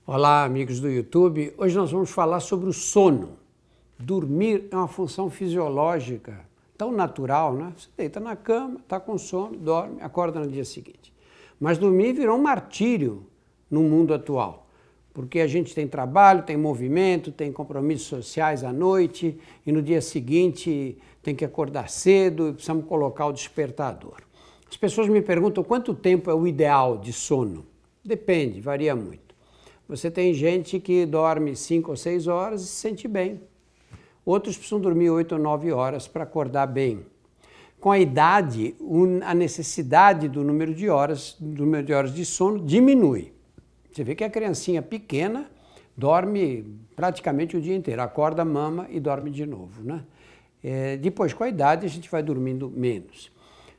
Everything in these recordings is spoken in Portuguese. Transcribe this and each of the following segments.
Olá, amigos do YouTube. Hoje nós vamos falar sobre o sono. Dormir é uma função fisiológica tão natural, né? Você deita na cama, está com sono, dorme, acorda no dia seguinte. Mas dormir virou um martírio no mundo atual, porque a gente tem trabalho, tem movimento, tem compromissos sociais à noite e no dia seguinte tem que acordar cedo e precisamos colocar o despertador. As pessoas me perguntam quanto tempo é o ideal de sono. Depende, varia muito. Você tem gente que dorme 5 ou 6 horas e se sente bem. Outros precisam dormir 8 ou 9 horas para acordar bem. Com a idade, a necessidade do número de horas de sono diminui. Você vê que a criancinha pequena dorme praticamente o dia inteiro, acorda, mama e dorme de novo, né? Depois, com a idade, a gente vai dormindo menos.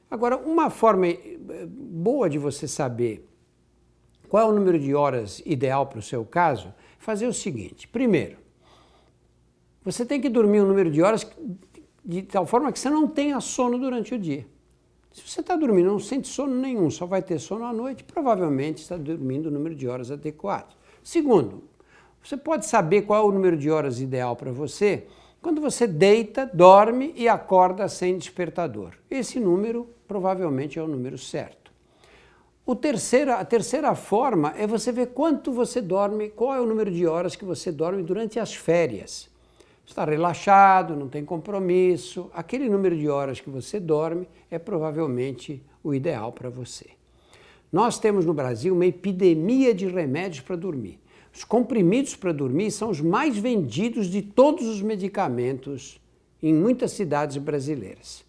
Agora, uma forma boa de você saber qual é o número de horas ideal para o seu caso, fazer o seguinte. Primeiro, você tem que dormir um número de horas de tal forma que você não tenha sono durante o dia. Se você está dormindo e não sente sono nenhum, só vai ter sono à noite, provavelmente está dormindo o número de horas adequado. Segundo, você pode saber qual é o número de horas ideal para você quando você deita, dorme e acorda sem despertador. Esse número provavelmente é o número certo. A terceira forma é você ver quanto você dorme, qual é o número de horas que você dorme durante as férias. Você está relaxado, não tem compromisso, aquele número de horas que você dorme é provavelmente o ideal para você. Nós temos no Brasil uma epidemia de remédios para dormir. Os comprimidos para dormir são os mais vendidos de todos os medicamentos em muitas cidades brasileiras.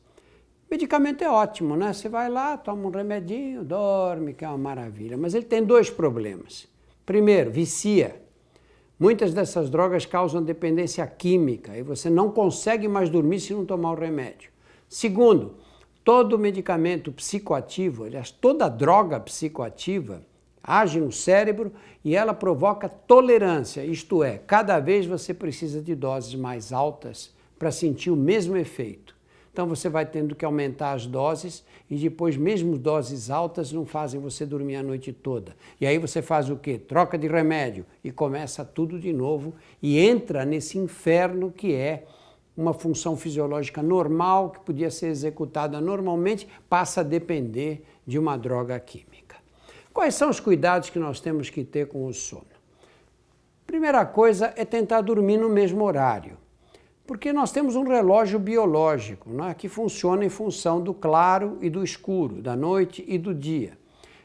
Medicamento é ótimo, né? Você vai lá, toma um remedinho, dorme, que é uma maravilha. Mas ele tem dois problemas. Primeiro, vicia. Muitas dessas drogas causam dependência química e você não consegue mais dormir se não tomar o remédio. Segundo, todo medicamento psicoativo, aliás, toda droga psicoativa, age no cérebro e ela provoca tolerância, isto é, cada vez você precisa de doses mais altas para sentir o mesmo efeito. Então você vai tendo que aumentar as doses e depois mesmo doses altas não fazem você dormir a noite toda. E aí você faz o quê? Troca de remédio e começa tudo de novo e entra nesse inferno que é uma função fisiológica normal, que podia ser executada normalmente, passa a depender de uma droga química. Quais são os cuidados que nós temos que ter com o sono? Primeira coisa é tentar dormir no mesmo horário. Porque nós temos um relógio biológico, né, que funciona em função do claro e do escuro, da noite e do dia.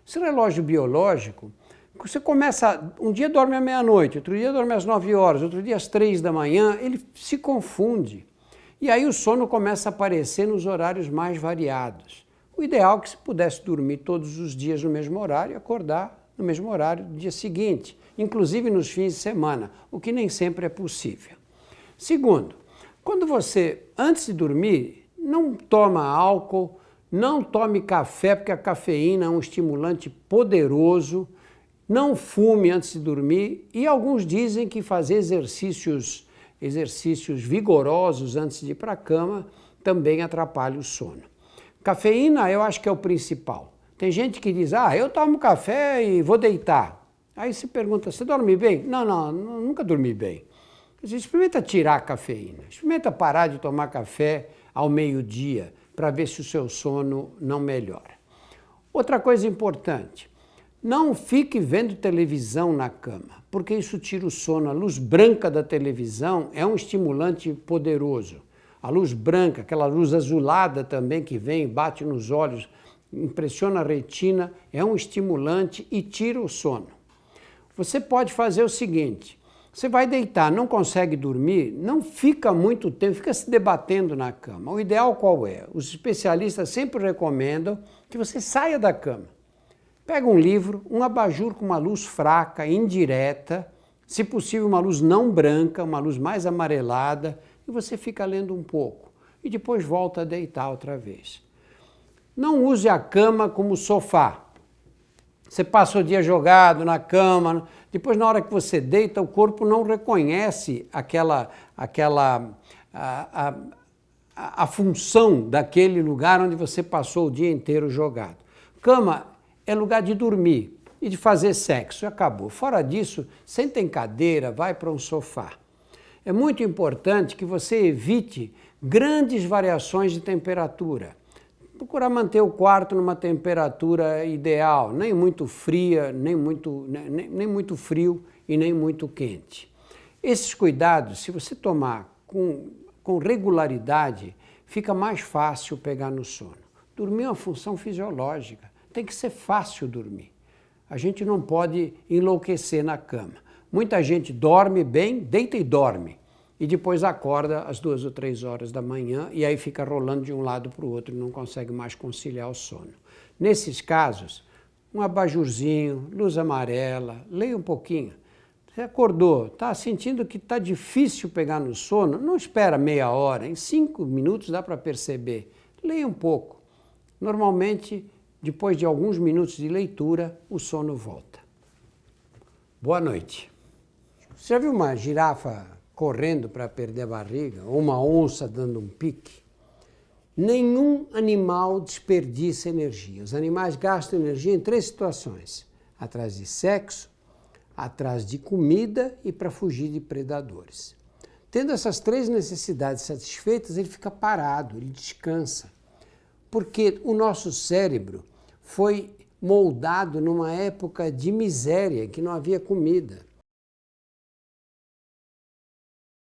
Esse relógio biológico, você começa, um dia dorme à meia-noite, outro dia dorme às 9 horas, outro dia às 3 da manhã, ele se confunde. E aí o sono começa a aparecer nos horários mais variados. O ideal é que você pudesse dormir todos os dias no mesmo horário e acordar no mesmo horário do dia seguinte, inclusive nos fins de semana, o que nem sempre é possível. Segundo, quando você, antes de dormir, não toma álcool, não tome café, porque a cafeína é um estimulante poderoso, não fume antes de dormir e alguns dizem que fazer exercícios vigorosos antes de ir para a cama também atrapalha o sono. Cafeína eu acho que é o principal. Tem gente que diz, eu tomo café e vou deitar. Aí se pergunta, você dorme bem? Não, nunca dormi bem. Experimenta tirar a cafeína, experimenta parar de tomar café ao meio-dia para ver se o seu sono não melhora. Outra coisa importante, não fique vendo televisão na cama, porque isso tira o sono. A luz branca da televisão é um estimulante poderoso. A luz branca, aquela luz azulada também que vem, bate nos olhos, impressiona a retina, é um estimulante e tira o sono. Você pode fazer o seguinte, você vai deitar, não consegue dormir, não fica muito tempo, fica se debatendo na cama. O ideal qual é? Os especialistas sempre recomendam que você saia da cama. Pega um livro, um abajur com uma luz fraca, indireta, se possível uma luz não branca, uma luz mais amarelada, e você fica lendo um pouco. E depois volta a deitar outra vez. Não use a cama como sofá. Você passa o dia jogado na cama, depois na hora que você deita, o corpo não reconhece a função daquele lugar onde você passou o dia inteiro jogado. Cama é lugar de dormir. e de fazer sexo. Acabou. Fora disso, senta em cadeira, vai para um sofá. É muito importante que você evite grandes variações de temperatura. Procurar manter o quarto numa temperatura ideal, nem muito fria, nem muito frio e nem muito quente. Esses cuidados, se você tomar com regularidade, fica mais fácil pegar no sono. Dormir é uma função fisiológica, tem que ser fácil dormir. A gente não pode enlouquecer na cama. Muita gente dorme bem, deita e dorme, e depois acorda às 2 ou 3 horas da manhã e aí fica rolando de um lado para o outro e não consegue mais conciliar o sono. Nesses casos, um abajurzinho, luz amarela, leia um pouquinho. Você acordou, está sentindo que está difícil pegar no sono, não espera meia hora, em 5 minutos dá para perceber. Leia um pouco. Normalmente, depois de alguns minutos de leitura, o sono volta. Boa noite. Você já viu uma girafa correndo para perder a barriga, ou uma onça dando um pique? Nenhum animal desperdiça energia. Os animais gastam energia em 3 situações: atrás de sexo, atrás de comida e para fugir de predadores. Tendo essas 3 necessidades satisfeitas, ele fica parado, ele descansa. Porque o nosso cérebro foi moldado numa época de miséria, que não havia comida.